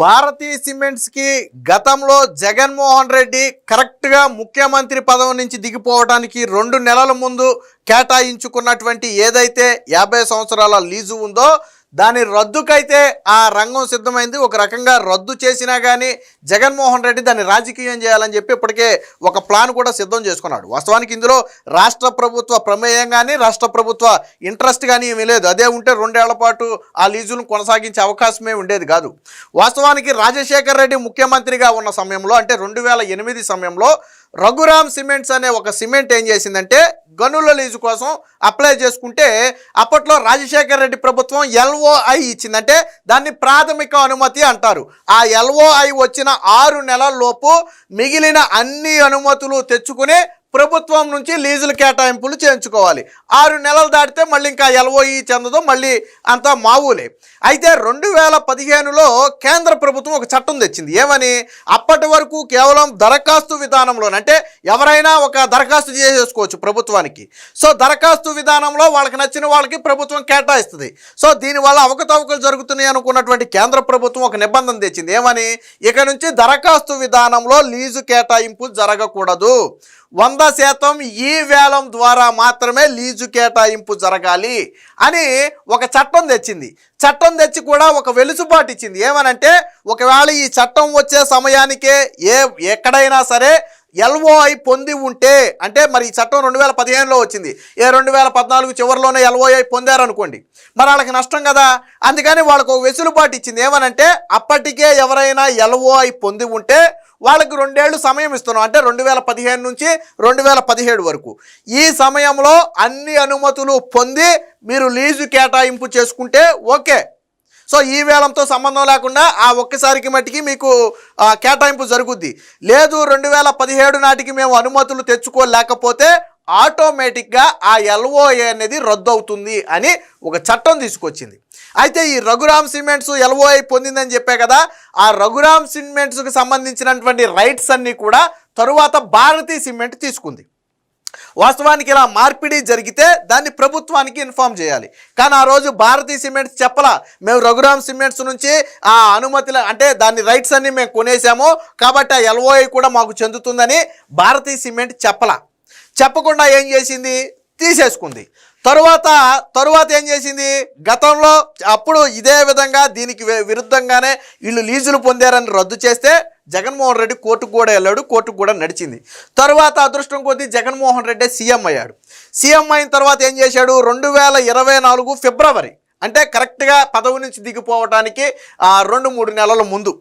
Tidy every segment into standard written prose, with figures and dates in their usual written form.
భారతీ సిమెంట్స్కి గతంలో జగన్మోహన్ రెడ్డి కరెక్ట్గా ముఖ్యమంత్రి పదవి నుంచి దిగిపోవడానికి 2 నెలల ముందు కేటాయించుకున్నటువంటి ఏదైతే 50 సంవత్సరాల లీజు ఉందో దాని రద్దుకైతే ఆ రంగం సిద్ధమైంది. ఒక రకంగా రద్దు చేసినా కానీ జగన్మోహన్ రెడ్డి దాన్ని రాజకీయం చేయాలని చెప్పి ఇప్పటికే ఒక ప్లాన్ కూడా సిద్ధం చేసుకున్నాడు. వాస్తవానికి ఇందులో రాష్ట్ర ప్రభుత్వ ప్రమేయం కానీ రాష్ట్ర ప్రభుత్వ ఇంట్రెస్ట్ కానీ ఏమీ లేదు. అదే ఉంటే 2 ఏళ్ల పాటు ఆ లీజును కొనసాగించే అవకాశమే ఉండేది కాదు. వాస్తవానికి రాజశేఖర్ రెడ్డి ముఖ్యమంత్రిగా ఉన్న సమయంలో అంటే 2008 సమయంలో రఘురామ్ సిమెంట్స్ అనే ఒక సిమెంట్ ఏం చేసిందంటే గనుల లీజు కోసం అప్లై చేసుకుంటే అప్పట్లో రాజశేఖర్ రెడ్డి ప్రభుత్వం LOI ఇచ్చిందంటే దాన్ని ప్రాథమిక అనుమతి అంటారు. ఆ LOI వచ్చిన 6 నెలల లోపు మిగిలిన అన్ని అనుమతులు తెచ్చుకుని ప్రభుత్వం నుంచి లీజులు కేటాయింపులు చేయించుకోవాలి. 6 నెలలు దాటితే మళ్ళీ ఇంకా LOI చెందదు, మళ్ళీ అంతా మామూలే. అయితే 2015లో కేంద్ర ప్రభుత్వం ఒక చట్టం తెచ్చింది. ఏమని? అప్పటి వరకు కేవలం దరఖాస్తు విధానంలో అంటే ఎవరైనా ఒక దరఖాస్తు చేసేసుకోవచ్చు ప్రభుత్వానికి. సో దరఖాస్తు విధానంలో వాళ్ళకి నచ్చిన వాళ్ళకి ప్రభుత్వం కేటాయిస్తుంది. సో దీనివల్ల అవకతవకలు జరుగుతున్నాయి అనుకున్నటువంటి కేంద్ర ప్రభుత్వం ఒక నిబంధన తెచ్చింది. ఏమని? ఇక నుంచి దరఖాస్తు విధానంలో లీజు కేటాయింపు జరగకూడదు, 100% ఈ వేలం ద్వారా మాత్రమే లీజు కేటాయింపు జరగాలి అని ఒక చట్టం తెచ్చింది. చట్టం తెచ్చి కూడా ఒక వెలుసుబాటు ఇచ్చింది. ఏమనంటే ఒకవేళ ఈ చట్టం వచ్చే సమయానికే ఎక్కడైనా సరే LOI పొంది ఉంటే అంటే మరి ఈ చట్టం 2015లో వచ్చింది, 2014 చివరిలోనే LOI పొందారనుకోండి, మరి వాళ్ళకి నష్టం కదా. అందుకని వాళ్ళకు ఒక వెసులుబాటు ఇచ్చింది. ఏమనంటే అప్పటికే ఎవరైనా LOI పొంది ఉంటే వాళ్ళకి 2 ఏళ్ళు సమయం ఇస్తున్నాం, అంటే 2015 నుంచి 2017 వరకు. ఈ సమయంలో అన్ని అనుమతులు పొంది మీరు లీజు కేటాయింపు చేసుకుంటే ఓకే. సో ఈ వేలంతో సంబంధం లేకుండా ఆ ఒక్కసారికి మట్టికి మీకు కేటాయింపు జరుగుద్ది. లేదు 2017 నాటికి మేము అనుమతులు తెచ్చుకోలేకపోతే ఆటోమేటిక్గా ఆ LOI అనేది రద్దు అవుతుంది అని ఒక చట్టం తీసుకొచ్చింది. అయితే ఈ రఘురామ్ సిమెంట్స్ LOI పొందిందని చెప్పే కదా, ఆ రఘురామ్ సిమెంట్స్కి సంబంధించినటువంటి రైట్స్ అన్నీ కూడా తరువాత భారతీ సిమెంట్ తీసుకుంది. వాస్తవానికి ఇలా మార్పిడి జరిగితే దాన్ని ప్రభుత్వానికి ఇన్ఫామ్ చేయాలి. కానీ ఆ రోజు భారతీ సిమెంట్స్ చెప్పలా, మేము రఘురామ్ సిమెంట్స్ నుంచి ఆ అనుమతులు అంటే దాని రైట్స్ అన్ని మేము కొనేసాము కాబట్టి ఆ LOI కూడా మాకు చెందుతుందని భారతీ సిమెంట్ చెప్పకుండా ఏం చేసింది? తీసేసుకుంది. తరువాత ఏం చేసింది? గతంలో అప్పుడు ఇదే విధంగా దీనికి విరుద్ధంగానే వీళ్ళు లీజులు పొందారని రద్దు చేస్తే జగన్మోహన్ రెడ్డి కోర్టుకు కూడా వెళ్ళాడు, కోర్టుకు కూడా నడిచింది. తరువాత అదృష్టం కొద్దీ జగన్మోహన్ రెడ్డి సీఎం అయ్యాడు. సీఎం అయిన తర్వాత ఏం చేశాడు? 2024 ఫిబ్రవరి అంటే కరెక్ట్గా పదవి నుంచి దిగిపోవడానికి 2-3 నెలల ముందు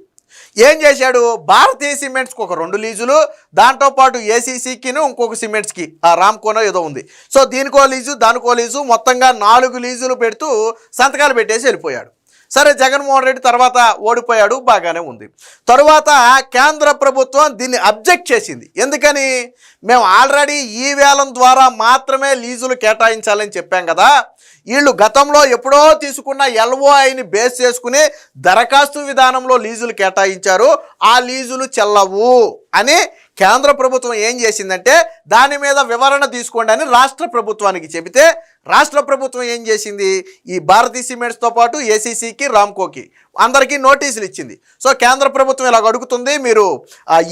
ఏం చేశాడు? భారతీయ సిమెంట్స్కి ఒక 2 లీజులు, దాంతోపాటు ACCకిను ఇంకొక సిమెంట్స్కి రామ్కోనో ఏదో ఉంది. సో దీనికో లీజు దానికో లీజు మొత్తంగా 4 లీజులు పెడుతూ సంతకాలు పెట్టేసి వెళ్ళిపోయాడు. సరే జగన్మోహన్ రెడ్డి తర్వాత ఓడిపోయాడు, బాగానే ఉంది. తరువాత కేంద్ర ప్రభుత్వం దీన్ని అబ్జెక్ట్ చేసింది. ఎందుకని? మేము ఆల్రెడీ ఈ వేలం ద్వారా మాత్రమే లీజులు కేటాయించాలని చెప్పాం కదా, వీళ్ళు గతంలో ఎప్పుడో తీసుకున్న LOIని బేస్ చేసుకుని దరఖాస్తు విధానంలో లీజులు కేటాయించారు, ఆ లీజులు చెల్లవు అని కేంద్ర ప్రభుత్వం ఏం చేసిందంటే దాని మీద వివరణ తీసుకోండి అని రాష్ట్ర ప్రభుత్వానికి చెబితే రాష్ట్ర ప్రభుత్వం ఏం చేసింది? ఈ భారతీ సిమెంట్స్తో పాటు ACCకి రామ్కోకి అందరికీ నోటీసులు ఇచ్చింది. సో కేంద్ర ప్రభుత్వం ఇలాగ అడుగుతుంది, మీరు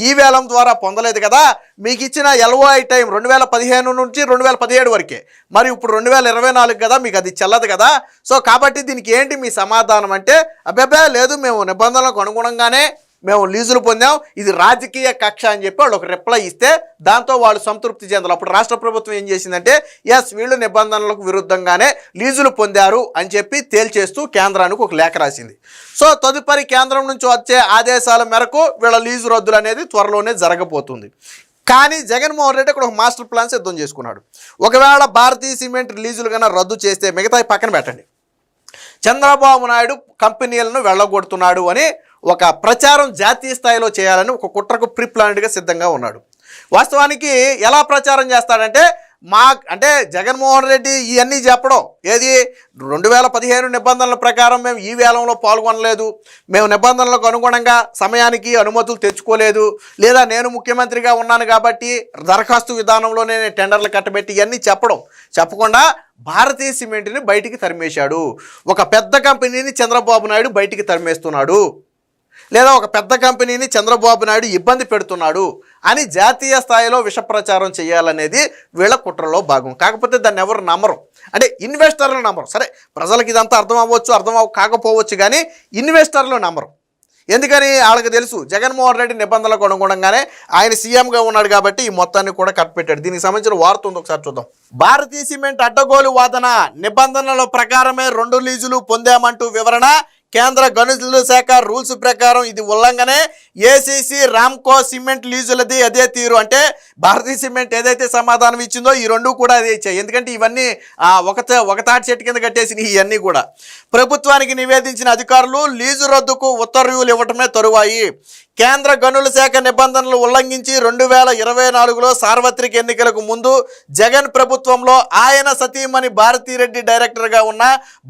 ఈ వేలం ద్వారా పొందలేదు కదా, మీకు ఇచ్చిన LOI టైం 2015 నుంచి 2017 వరకే, మరి ఇప్పుడు 2024 కదా, మీకు అది చెల్లదు కదా. సో కాబట్టి దీనికి ఏంటి మీ సమాధానం అంటే, అబ్బే లేదు మేము నిబంధనలకు అనుగుణంగానే మేము లీజులు పొందాం, ఇది రాజకీయ కక్ష అని చెప్పి వాళ్ళు ఒక రిప్లై ఇస్తే దాంతో వాళ్ళు సంతృప్తి చెందాలి. అప్పుడు రాష్ట్ర ప్రభుత్వం ఏం చేసిందంటే వీళ్ళు నిబంధనలకు విరుద్ధంగానే లీజులు పొందారు అని చెప్పి తేల్చేస్తూ కేంద్రానికి ఒక లేఖ రాసింది. సో తదుపరి కేంద్రం నుంచి వచ్చే ఆదేశాల మేరకు వీళ్ళ లీజు రద్దులు అనేది త్వరలోనే జరగబోతుంది. కానీ జగన్మోహన్ రెడ్డి ఇక్కడ ఒక మాస్టర్ ప్లాన్ సిద్ధం చేసుకున్నాడు. ఒకవేళ భారతీయ సిమెంట్ లీజులు కన్నా రద్దు చేస్తే మిగతా పక్కన పెట్టండి, చంద్రబాబు నాయుడు కంపెనీలను వెళ్ళగొడుతున్నాడు అని ఒక ప్రచారం జాతీయ స్థాయిలో చేయాలని ఒక కుట్రకు ప్రీ ప్లాన్డ్గా సిద్ధంగా ఉన్నాడు. వాస్తవానికి ఎలా ప్రచారం చేస్తాడంటే అంటే జగన్మోహన్ రెడ్డి ఇవన్నీ చెప్పడం ఏది 2015 నిబంధనల ప్రకారం మేము ఈ వేలంలో పాల్గొనలేదు, మేము నిబంధనలకు అనుగుణంగా సమయానికి అనుమతులు తెచ్చుకోలేదు, లేదా నేను ముఖ్యమంత్రిగా ఉన్నాను కాబట్టి దరఖాస్తు విధానంలోనే టెండర్లు కట్టబెట్టి ఇవన్నీ చెప్పకుండా భారతీయ సిమెంట్ని బయటికి తరిమేశాడు. ఒక పెద్ద కంపెనీని చంద్రబాబు నాయుడు బయటికి తరిమేస్తున్నాడు. లేదా ఒక పెద్ద కంపెనీని చంద్రబాబు నాయుడు ఇబ్బంది పెడుతున్నాడు అని జాతీయ స్థాయిలో విష ప్రచారం చేయాలనేది వీళ్ళ కుట్రలో భాగం. కాకపోతే దాన్ని ఎవరు నమ్మరు, అంటే ఇన్వెస్టర్లు నమ్మరు. సరే, ప్రజలకు ఇదంతా అర్థం అవ్వచ్చు, కాకపోవచ్చు, కానీ ఇన్వెస్టర్లు నమ్మరు. ఎందుకని? వాళ్ళకి తెలుసు జగన్మోహన్ రెడ్డి నిబంధనలకు అనుగుణంగానే ఆయన సీఎంగా ఉన్నాడు కాబట్టి ఈ మొత్తాన్ని కూడా కట్టిపెట్టాడు. దీనికి సంబంధించిన వార్త ఉంది, ఒకసారి చూద్దాం. భారతీయ సిమెంట్ అడ్డగోలు వాదన, నిబంధనల ప్రకారమే 2 లీజులు పొందామంటూ వివరణ. కేంద్ర గనుల శాఖ రూల్స్ ప్రకారం ఇది ఉల్లంఘనే. ఏసీసీ రామ్కో సిమెంట్ లీజులది అదే తీరు. అంటే భారతీయ సిమెంట్ ఏదైతే సమాధానం ఇచ్చిందో ఈ 2 కూడా అదే ఇచ్చాయి. ఎందుకంటే ఇవన్నీ ఒక తాటి చెట్టు కింద కట్టేసిన ఇవన్నీ కూడా ప్రభుత్వానికి నివేదించిన అధికారులు లీజు రద్దుకు ఉత్తర్వులు ఇవ్వటమే తరువాయి. కేంద్ర గనుల శాఖ నిబంధనలు ఉల్లంఘించి 2024లో సార్వత్రిక ఎన్నికలకు ముందు జగన్ ప్రభుత్వంలో ఆయన సతీమణి భారతీరెడ్డి డైరెక్టర్గా ఉన్న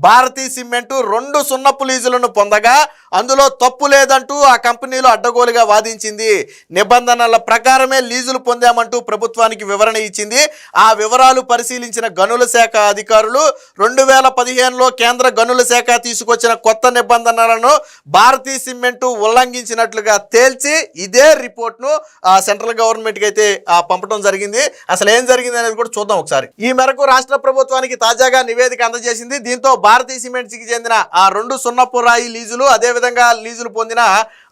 భారతీయ సిమెంటు 2 సున్నపు లీజులను పొందగా అందులో తప్పు లేదంటూ ఆ కంపెనీలో అడ్డగోలుగా వాదించింది. నిబంధనల ప్రకారమే లీజులు పొందామంటూ ప్రభుత్వానికి వివరణ ఇచ్చింది. ఆ వివరాలు పరిశీలించిన గనుల శాఖ అధికారులు 2015లో కేంద్ర గనుల శాఖ తీసుకొచ్చిన కొత్త నిబంధనలను భారతీయ సిమెంటు ఉల్లంఘించినట్లుగా తేల్చి ఇదే రిపోర్ట్ను సెంట్రల్ గవర్నమెంట్కి అయితే పంపడం జరిగింది. అసలు ఏం జరిగింది అనేది కూడా చూద్దాం ఒకసారి. ఈ మేరకు రాష్ట్ర ప్రభుత్వానికి తాజాగా నివేదిక అందజేసింది. దీంతో భారతీయ సిమెంట్స్కి చెందిన ఆ 2 సున్నపు రాయి లీజులు, అదేవిధంగా లీజులు పొందిన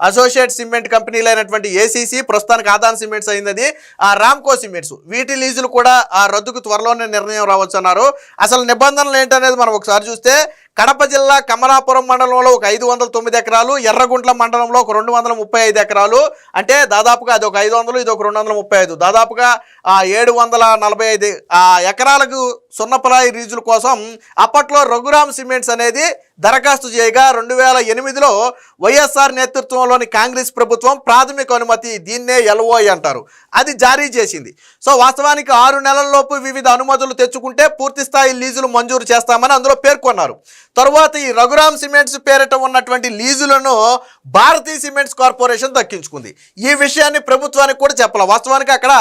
అసోసియేట్ సిమెంట్ కంపెనీలైనటువంటి ఏసీసీ, ప్రస్తుతానికి ఆదాన్ సిమెంట్స్ అయింది, ఆ రామ్కో సిమెంట్స్, వీటి లీజులు కూడా ఆ రద్దుకు త్వరలోనే నిర్ణయం రావచ్చు అన్నారు. అసలు నిబంధనలు ఏంటనేది మనం ఒకసారి చూస్తే, కడప జిల్లా కమలాపురం మండలంలో ఒక 509 ఎకరాలు, ఎర్రగుంట్ల మండలంలో ఒక 235 ఎకరాలు, అంటే దాదాపుగా అది ఒక 500, ఇది ఒక 235, దాదాపుగా 745 ఎకరాలకు సున్నపరాయి లీజుల కోసం అప్పట్లో రఘురామ్ సిమెంట్స్ అనేది దరఖాస్తు చేయగా 2008లో వైఎస్ఆర్ నేతృత్వంలోని కాంగ్రెస్ ప్రభుత్వం ప్రాథమిక అనుమతి, దీన్నే ఎల్ఓఐ అంటారు, అది జారీ చేసింది. సో వాస్తవానికి 6 నెలల్లోపు వివిధ అనుమతులు తెచ్చుకుంటే పూర్తిస్థాయి లీజులు మంజూరు చేస్తామని అందులో పేర్కొన్నారు. తరువాత ఈ రఘురామ్ సిమెంట్స్ పేరిట ఉన్నటువంటి లీజులను భారతీయ సిమెంట్స్ కార్పొరేషన్ దక్కించుకుంది. ఈ విషయాన్ని ప్రభుత్వానికి కూడా చెప్పాలి. వాస్తవానికి అక్కడ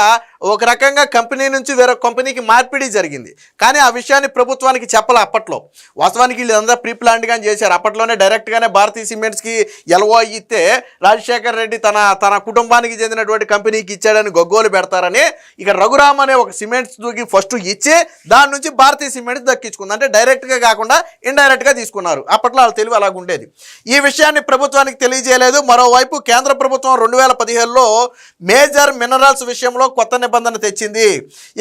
ఒక రకంగా కంపెనీ నుంచి వేరొక కంపెనీకి మార్పిడి జరిగింది, కానీ ఆ విషయాన్ని ప్రభుత్వానికి చెప్పాలి. అప్పట్లో వాస్తవానికి వీళ్ళంతా ప్రీ ప్లాన్డ్గా చేశారు. అప్పట్లోనే డైరెక్ట్గానే భారతీయ సిమెంట్స్కి ఎల్ఓఐ ఇస్తే రాజశేఖర్ రెడ్డి తన కుటుంబానికి చెందినటువంటి కంపెనీకి ఇచ్చాడని గొగ్గోలు పెడతారని ఇక రఘురామ్ అనే ఒక సిమెంట్స్ దూకి ఫస్ట్ ఇచ్చి దాని నుంచి భారతీయ సిమెంట్స్ దక్కించుకుంది. అంటే డైరెక్ట్గా కాకుండా ఇండైరెక్ట్గా తీసుకున్నారు. అప్పట్లో వాళ్ళ తెలివి అలాగుండేది. ఈ విషయాన్ని ప్రభుత్వానికి తెలియజేయలేదు. మరోవైపు కేంద్ర ప్రభుత్వం 2017లో మేజర్ మినరల్స్ విషయంలో కొత్త నిబంధన తెచ్చింది.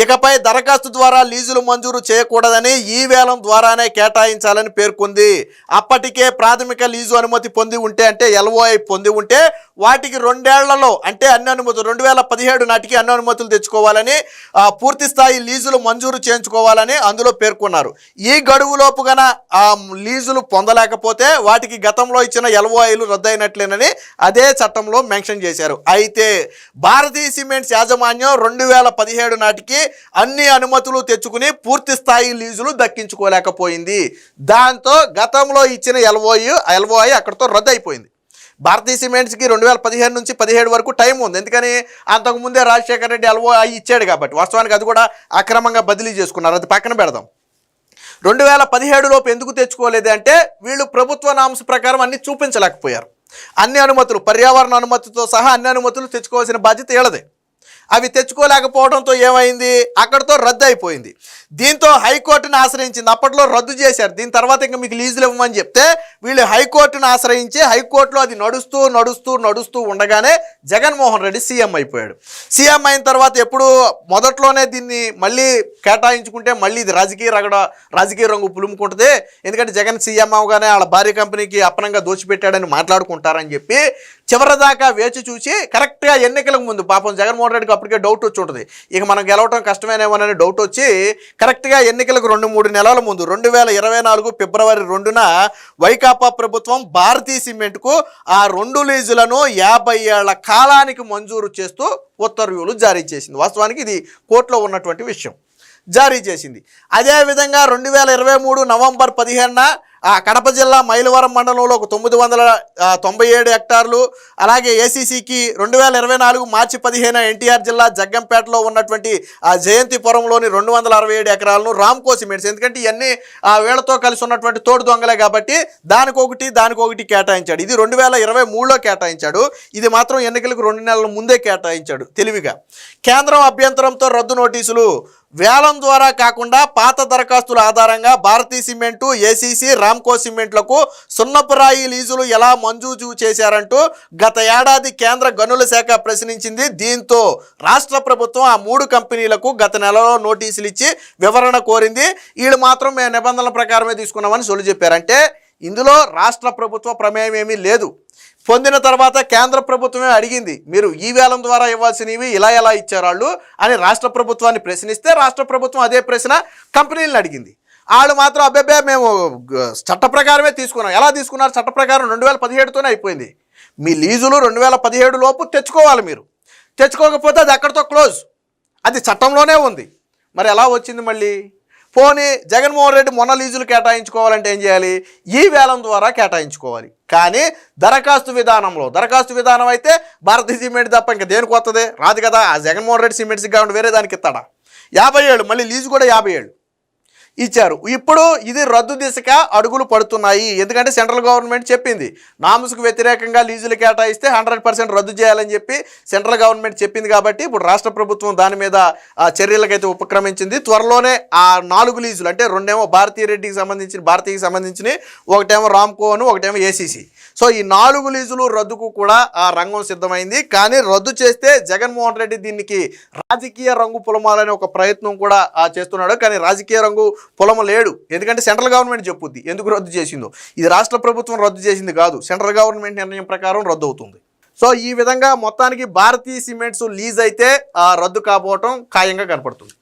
ఇకపై దరఖాస్తు ద్వారా లీజులు మంజూరు చేయకూడదని ఈ వేలం ద్వారానే కేటాయించాలని పేర్కొంది. అప్పటికే ప్రాథమిక లీజు అనుమతి పొంది ఉంటే, అంటే ఎల్ఓఐ పొంది ఉంటే వాటికి 2 ఏళ్లలో, అంటే అన్ని అనుమతులు 2017 నాటికి అన్ని అనుమతులు తెచ్చుకోవాలని, పూర్తి స్థాయి లీజులు మంజూరు చేయించుకోవాలని అందులో పేర్కొన్నారు. ఈ గడువులోపు గన లీజులు పొందలేకపోతే వాటికి గతంలో ఇచ్చిన ఎల్ఓఐలు రద్దయినట్లేనని అదే చట్టంలో మెన్షన్ చేశారు. అయితే భారతీయ సిమెంట్స్ యాజమాన్యం 2017 నాటికి అన్ని అనుమతులు తెచ్చుకుని పూర్తి స్థాయి లీజులు దక్కించుకోలేకపోయింది. దాంతో గతంలో ఇచ్చిన ఎల్ఓఐ అక్కడితో రద్దు అయిపోయింది. భారతీయ సిమెంట్స్కి 2015 నుంచి 17 వరకు టైం ఉంది. ఎందుకని? అంతకుముందే రాజశేఖర్ రెడ్డి ఎల్ఓఐ ఇచ్చాడు కాబట్టి. వాస్తవానికి అది కూడా అక్రమంగా బదిలీ చేసుకున్నారు, అది పక్కన పెడదాం. 2017లోపు ఎందుకు తెచ్చుకోలేదు అంటే వీళ్ళు ప్రభుత్వ నామ్స్ ప్రకారం అన్ని చూపించలేకపోయారు. అన్ని అనుమతులు, పర్యావరణ అనుమతితో సహా అన్ని అనుమతులు తెచ్చుకోవాల్సిన బాధ్యత వీళ్ళదే. అవి తెచ్చుకోలేకపోవడంతో ఏమైంది? అక్కడితో రద్దు అయిపోయింది. దీంతో హైకోర్టును ఆశ్రయించింది. అప్పట్లో రద్దు చేశారు. దీని తర్వాత ఇంకా మీకు లీజులు ఇవ్వమని చెప్తే వీళ్ళు హైకోర్టును ఆశ్రయించి హైకోర్టులో అది నడుస్తూ ఉండగానే జగన్మోహన్ రెడ్డి సీఎం అయిపోయాడు. సీఎం అయిన తర్వాత ఎప్పుడు మొదట్లోనే దీన్ని మళ్ళీ కేటాయించుకుంటే మళ్ళీ ఇది రాజకీయ రంగు పులుముకుంటుంది. ఎందుకంటే జగన్ సీఎం అవగానే వాళ్ళ భారీ కంపెనీకి అప్పనంగా దోచిపెట్టాడని మాట్లాడుకుంటారని చెప్పి చివరిదాకా వేచి చూసి కరెక్ట్గా ఎన్నికలకు ముందు పాపం జగన్మోహన్ రెడ్డికి అప్పటికే డౌట్ వచ్చి ఉంటుంది, ఇక మనం గెలవటం కష్టమేనేమోనని డౌట్ వచ్చి కరెక్ట్గా ఎన్నికలకు 2-3 నెలల ముందు 2024 ఫిబ్రవరి 2న వైకాపా ప్రభుత్వం భారతీయ సిమెంట్కు ఆ 2 లీజులను 50 ఏళ్ల కాలానికి మంజూరు చేస్తూ ఉత్తర్వులు జారీ చేసింది. వాస్తవానికి ఇది కోర్టులో ఉన్నటువంటి విషయం, జారీ చేసింది. అదేవిధంగా 2023 నవంబర్ 15న కడప జిల్లా మైలవరం మండలంలో ఒక 997 హెక్టార్లు, అలాగే ఏసీసీకి 2024 మార్చి 15 ఎన్టీఆర్ జిల్లా జగ్గంపేటలో ఉన్నటువంటి జయంతిపురంలోని 267 ఎకరాలను రామ్కో సిమెంట్స్, ఎందుకంటే ఇవన్నీ వీళ్ళతో కలిసి ఉన్నటువంటి తోడు దొంగలే కాబట్టి దానికొకటి కేటాయించాడు. ఇది 2023లో కేటాయించాడు. ఇది మాత్రం ఎన్నికలకు 2 నెలల ముందే కేటాయించాడు తెలివిగా. కేంద్రం అభ్యంతరంతో రద్దు నోటీసులు. వేలం ద్వారా కాకుండా పాత దరఖాస్తుల ఆధారంగా భారతీయ సిమెంటు, ఏసీసీ, రామ్కో సిమెంట్లకు సున్నపురాయి లీజులు ఎలా మంజూరు చేశారంటూ గత ఏడాది కేంద్ర గనుల శాఖ ప్రశ్నించింది. దీంతో రాష్ట్ర ప్రభుత్వం ఆ 3 కంపెనీలకు గత నెలలో నోటీసులు ఇచ్చి వివరణ కోరింది. వీళ్ళు మాత్రం మేము నిబంధనల ప్రకారమే తీసుకున్నామని సొల్లు చెప్పారంటే ఇందులో రాష్ట్ర ప్రభుత్వ ప్రమేయం ఏమీ లేదు. పొందిన తర్వాత కేంద్ర ప్రభుత్వమే అడిగింది, మీరు ఈ వేలం ద్వారా ఇవ్వాల్సినవి ఇలా ఎలా ఇచ్చారు వాళ్ళు అని రాష్ట్ర ప్రభుత్వాన్ని ప్రశ్నిస్తే రాష్ట్ర ప్రభుత్వం అదే ప్రశ్న కంపెనీలను అడిగింది. వాళ్ళు మాత్రం అబ్బే మేము చట్ట ప్రకారమే తీసుకున్నాం. ఎలా తీసుకున్నారు? చట్ట ప్రకారం 2017తోనే అయిపోయింది. మీ లీజులు 2017 లోపు తెచ్చుకోవాలి. మీరు తెచ్చుకోకపోతే అది అక్కడితో క్లోజ్. అది చట్టంలోనే ఉంది. మరి ఎలా వచ్చింది మళ్ళీ? పోనీ జగన్మోహన్ రెడ్డి మొన్న లీజులు కేటాయించుకోవాలంటే ఏం చేయాలి? ఈ వేలం ద్వారా కేటాయించుకోవాలి. కానీ దరఖాస్తు విధానం అయితే భారతీయ సిమెంట్ తప్ప ఇంకా దేనికి వస్తుంది? రాదు కదా. ఆ జగన్మోహన్ రెడ్డి సిమెంట్స్కి కాకుండా వేరే దానికి ఇస్తాడా? 50 ఏళ్ళు, మళ్ళీ లీజు కూడా 50 ఏళ్ళు ఇచ్చారు. ఇప్పుడు ఇది రద్దు దిశగా అడుగులు పడుతున్నాయి. ఎందుకంటే సెంట్రల్ గవర్నమెంట్ చెప్పింది, నామ్స్కు వ్యతిరేకంగా లీజులు కేటాయిస్తే 100% రద్దు చేయాలని చెప్పి సెంట్రల్ గవర్నమెంట్ చెప్పింది. కాబట్టి ఇప్పుడు రాష్ట్ర ప్రభుత్వం దాని మీద చర్యలకైతే ఉపక్రమించింది. త్వరలోనే ఆ 4 లీజులు, అంటే 2 భారతీకి సంబంధించినవి, ఒకటేమో రామ్కోను, ఒకటేమో ఏసీసీ. సో ఈ 4 లీజులు రద్దుకు కూడా ఆ రంగం సిద్ధమైంది. కానీ రద్దు చేస్తే జగన్మోహన్ రెడ్డి దీనికి రాజకీయ రంగు పులమాలనే ఒక ప్రయత్నం కూడా చేస్తున్నాడు. కానీ రాజకీయ రంగు పొలము లేడు. ఎందుకంటే సెంట్రల్ గవర్నమెంట్ చెప్పుద్ది ఎందుకు రద్దు చేసిందో. ఇది రాష్ట్ర ప్రభుత్వం రద్దు చేసింది కాదు, సెంట్రల్ గవర్నమెంట్ నిర్ణయం ప్రకారం రద్దు అవుతుంది. సో ఈ విధంగా మొత్తానికి భారతీయ సిమెంట్స్ లీజ్ అయితే రద్దు కాబోవటం ఖాయంగా కనపడుతుంది.